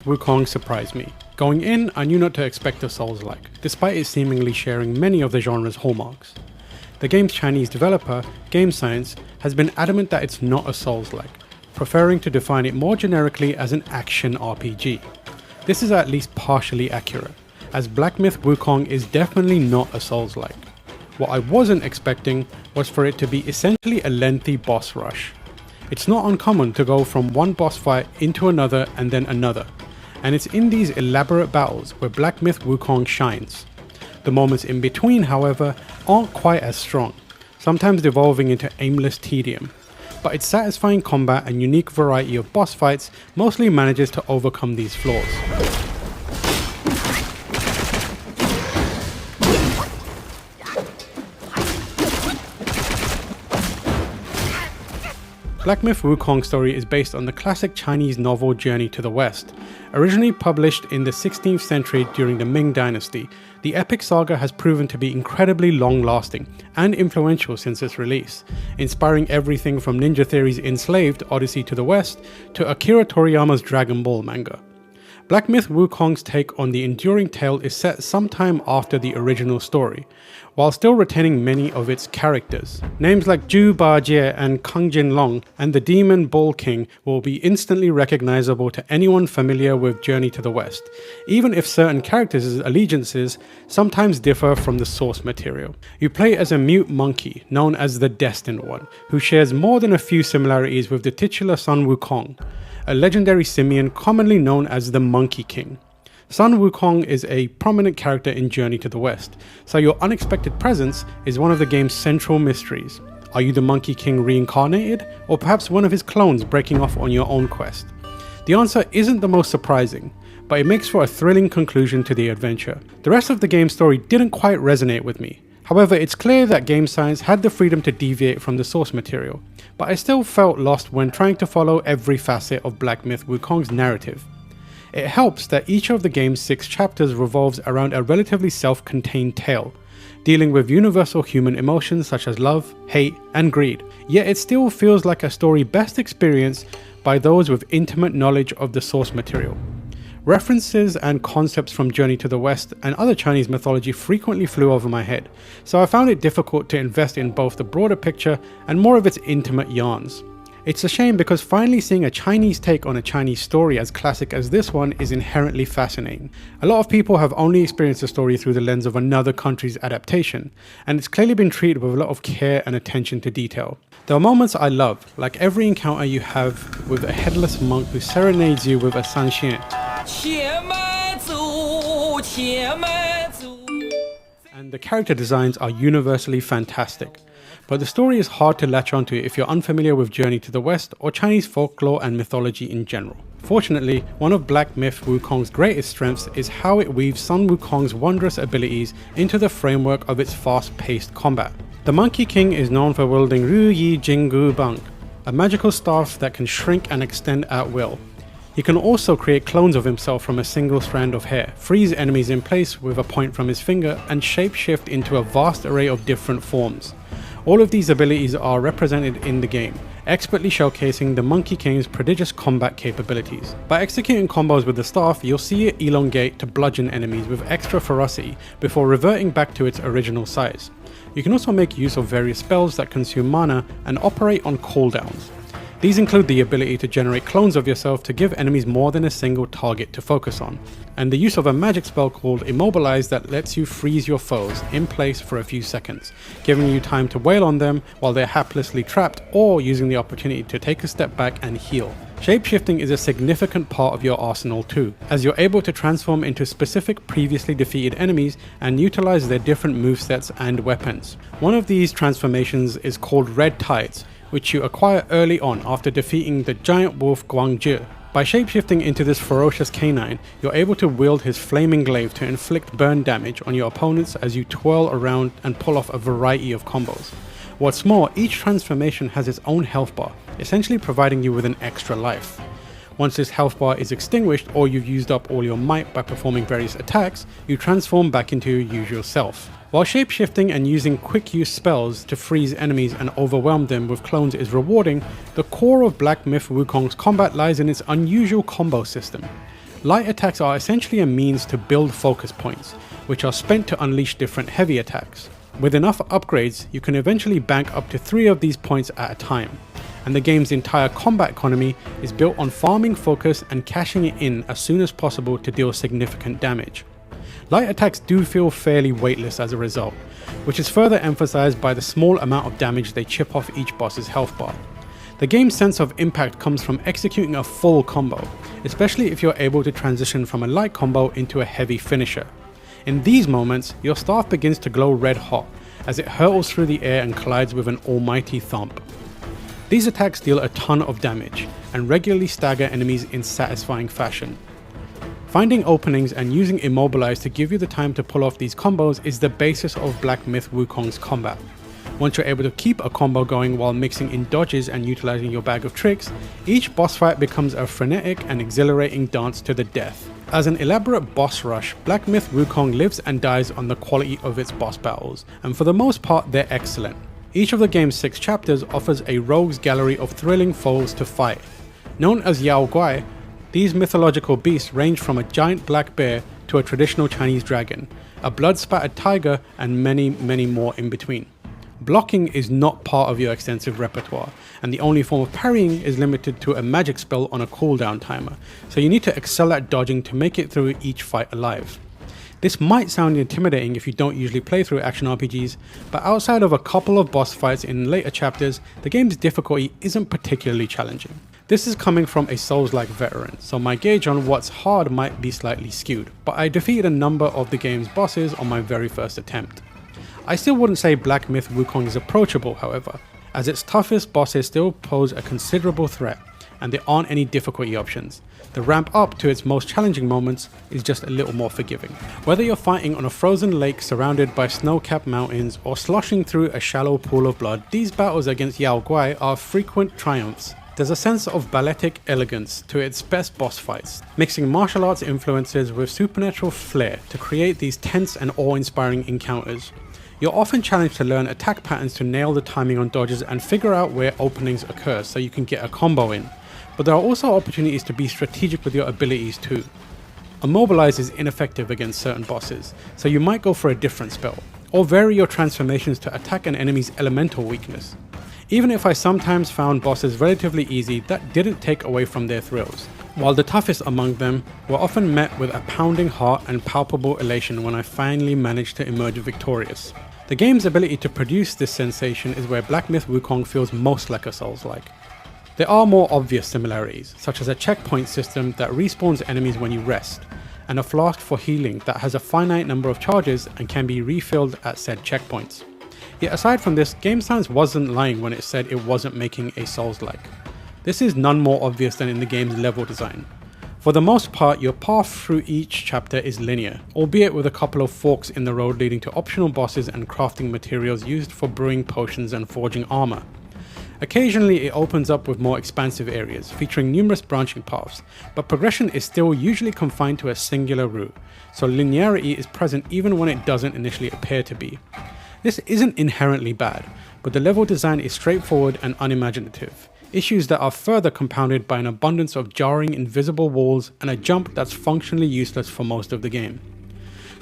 Wukong surprised me. Going in, I knew not to expect a Souls-like, despite it seemingly sharing many of the genre's hallmarks. The game's Chinese developer, Game Science, has been adamant that it's not a Souls-like, preferring to define it more generically as an action RPG. This is at least partially accurate, as Black Myth Wukong is definitely not a Souls-like. What I wasn't expecting was for it to be essentially a lengthy boss rush. It's not uncommon to go from one boss fight into another and then another, and it's in these elaborate battles where Black Myth Wukong shines. The moments in between, however, aren't quite as strong, sometimes devolving into aimless tedium, but its satisfying combat and unique variety of boss fights mostly manages to overcome these flaws. Black Myth Wukong's story is based on the classic Chinese novel Journey to the West. Originally published in the 16th century during the Ming Dynasty, the epic saga has proven to be incredibly long-lasting and influential since its release, inspiring everything from Ninja Theory's Enslaved Odyssey to the West to Akira Toriyama's Dragon Ball manga. Black Myth Wukong's take on the enduring tale is set sometime after the original story, while still retaining many of its characters. Names like Zhu Bajie and Kang Jinlong and the Demon Bull King will be instantly recognizable to anyone familiar with Journey to the West, even if certain characters' allegiances sometimes differ from the source material. You play as a mute monkey known as the Destined One, who shares more than a few similarities with the titular son Wukong, a legendary simian commonly known as the Monkey King. Son Wukong is a prominent character in Journey to the West, so your unexpected presence is one of the game's central mysteries. Are you the Monkey King reincarnated, or perhaps one of his clones breaking off on your own quest? The answer isn't the most surprising, but it makes for a thrilling conclusion to the adventure. The rest of the game's story didn't quite resonate with me. However, it's clear that Game Science had the freedom to deviate from the source material, but I still felt lost when trying to follow every facet of Black Myth Wukong's narrative. It helps that each of the game's 6 chapters revolves around a relatively self-contained tale, dealing with universal human emotions such as love, hate, and greed, yet it still feels like a story best experienced by those with intimate knowledge of the source material. References and concepts from Journey to the West and other Chinese mythology frequently flew over my head, so I found it difficult to invest in both the broader picture and more of its intimate yarns. It's a shame because finally seeing a Chinese take on a Chinese story as classic as this one is inherently fascinating. A lot of people have only experienced the story through the lens of another country's adaptation, and it's clearly been treated with a lot of care and attention to detail. There are moments I love, like every encounter you have with a headless monk who serenades you with a sanxian. And the character designs are universally fantastic. But the story is hard to latch onto if you're unfamiliar with Journey to the West or Chinese folklore and mythology in general. Fortunately, one of Black Myth Wukong's greatest strengths is how it weaves Son Wukong's wondrous abilities into the framework of its fast-paced combat. The Monkey King is known for wielding Ru Yi Jinggu Bang, a magical staff that can shrink and extend at will. He can also create clones of himself from a single strand of hair, freeze enemies in place with a point from his finger, and shapeshift into a vast array of different forms. All of these abilities are represented in the game, expertly showcasing the Monkey King's prodigious combat capabilities. By executing combos with the staff, you'll see it elongate to bludgeon enemies with extra ferocity before reverting back to its original size. You can also make use of various spells that consume mana and operate on cooldowns. These include the ability to generate clones of yourself to give enemies more than a single target to focus on, and the use of a magic spell called Immobilize that lets you freeze your foes in place for a few seconds, giving you time to wail on them while they're haplessly trapped, or using the opportunity to take a step back and heal. Shapeshifting is a significant part of your arsenal too, as you're able to transform into specific previously defeated enemies and utilize their different movesets and weapons. One of these transformations is called Red Tides, which you acquire early on after defeating the giant wolf Guangzhi. By shapeshifting into this ferocious canine, you're able to wield his flaming glaive to inflict burn damage on your opponents as you twirl around and pull off a variety of combos. What's more, each transformation has its own health bar, essentially providing you with an extra life. Once this health bar is extinguished or you've used up all your might by performing various attacks, you transform back into your usual self. While shapeshifting and using quick use spells to freeze enemies and overwhelm them with clones is rewarding, the core of Black Myth Wukong's combat lies in its unusual combo system. Light attacks are essentially a means to build focus points, which are spent to unleash different heavy attacks. With enough upgrades, you can eventually bank up to 3 of these points at a time, and the game's entire combat economy is built on farming focus and cashing it in as soon as possible to deal significant damage. Light attacks do feel fairly weightless as a result, which is further emphasized by the small amount of damage they chip off each boss's health bar. The game's sense of impact comes from executing a full combo, especially if you're able to transition from a light combo into a heavy finisher. In these moments, your staff begins to glow red hot as it hurtles through the air and collides with an almighty thump. These attacks deal a ton of damage and regularly stagger enemies in satisfying fashion. Finding openings and using Immobilize to give you the time to pull off these combos is the basis of Black Myth Wukong's combat. Once you're able to keep a combo going while mixing in dodges and utilizing your bag of tricks, each boss fight becomes a frenetic and exhilarating dance to the death. As an elaborate boss rush, Black Myth Wukong lives and dies on the quality of its boss battles, and for the most part they're excellent. Each of the game's 6 chapters offers a rogue's gallery of thrilling foes to fight. Known as Yao Guai, these mythological beasts range from a giant black bear to a traditional Chinese dragon, a blood-spattered tiger, and many more in between. Blocking is not part of your extensive repertoire, and the only form of parrying is limited to a magic spell on a cooldown timer, so you need to excel at dodging to make it through each fight alive. This might sound intimidating if you don't usually play through action RPGs, but outside of a couple of boss fights in later chapters, the game's difficulty isn't particularly challenging. This is coming from a Souls-like veteran, so my gauge on what's hard might be slightly skewed, but I defeated a number of the game's bosses on my very first attempt. I still wouldn't say Black Myth Wukong is approachable, however, as its toughest bosses still pose a considerable threat, and there aren't any difficulty options. The ramp up to its most challenging moments is just a little more forgiving. Whether you're fighting on a frozen lake surrounded by snow-capped mountains or sloshing through a shallow pool of blood, these battles against Yao Guai are frequent triumphs. There's a sense of balletic elegance to its best boss fights, mixing martial arts influences with supernatural flair to create these tense and awe-inspiring encounters. You're often challenged to learn attack patterns to nail the timing on dodges and figure out where openings occur so you can get a combo in, but there are also opportunities to be strategic with your abilities too. Immobilize is ineffective against certain bosses, so you might go for a different spell, or vary your transformations to attack an enemy's elemental weakness. Even if I sometimes found bosses relatively easy, that didn't take away from their thrills, while the toughest among them were often met with a pounding heart and palpable elation when I finally managed to emerge victorious. The game's ability to produce this sensation is where Black Myth Wukong feels most like a Souls-like. There are more obvious similarities, such as a checkpoint system that respawns enemies when you rest, and a flask for healing that has a finite number of charges and can be refilled at said checkpoints. Yet aside from this, Game Science wasn't lying when it said it wasn't making a Souls-like. This is none more obvious than in the game's level design. For the most part, your path through each chapter is linear, albeit with a couple of forks in the road leading to optional bosses and crafting materials used for brewing potions and forging armor. Occasionally it opens up with more expansive areas, featuring numerous branching paths, but progression is still usually confined to a singular route, so linearity is present even when it doesn't initially appear to be. This isn't inherently bad, but the level design is straightforward and unimaginative, issues that are further compounded by an abundance of jarring invisible walls and a jump that's functionally useless for most of the game.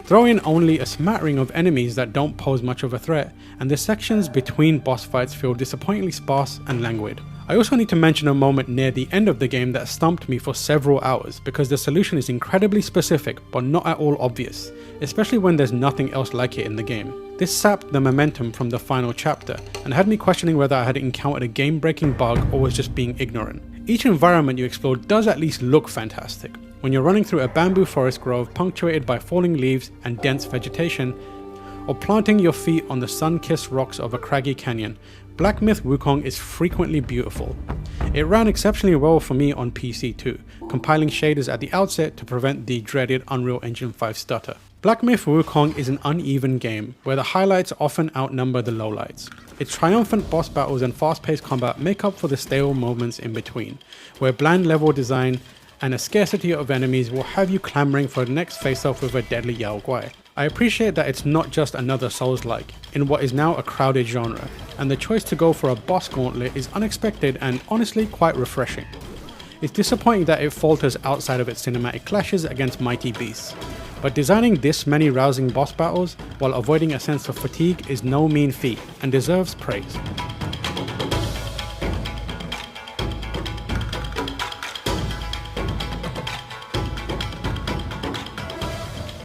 Throw in only a smattering of enemies that don't pose much of a threat, and the sections between boss fights feel disappointingly sparse and languid. I also need to mention a moment near the end of the game that stumped me for several hours because the solution is incredibly specific but not at all obvious, especially when there's nothing else like it in the game. This sapped the momentum from the final chapter and had me questioning whether I had encountered a game-breaking bug or was just being ignorant. Each environment you explore does at least look fantastic. When you're running through a bamboo forest grove punctuated by falling leaves and dense vegetation, or planting your feet on the sun-kissed rocks of a craggy canyon, Black Myth Wukong is frequently beautiful. It ran exceptionally well for me on PC too, compiling shaders at the outset to prevent the dreaded Unreal Engine 5 stutter. Black Myth Wukong is an uneven game, where the highlights often outnumber the lowlights. Its triumphant boss battles and fast-paced combat make up for the stale moments in between, where bland level design and a scarcity of enemies will have you clamoring for the next face-off with a deadly Yao Guai. I appreciate that it's not just another Souls-like in what is now a crowded genre, and the choice to go for a boss gauntlet is unexpected and honestly quite refreshing. It's disappointing that it falters outside of its cinematic clashes against mighty beasts. But designing this many rousing boss battles while avoiding a sense of fatigue is no mean feat and deserves praise.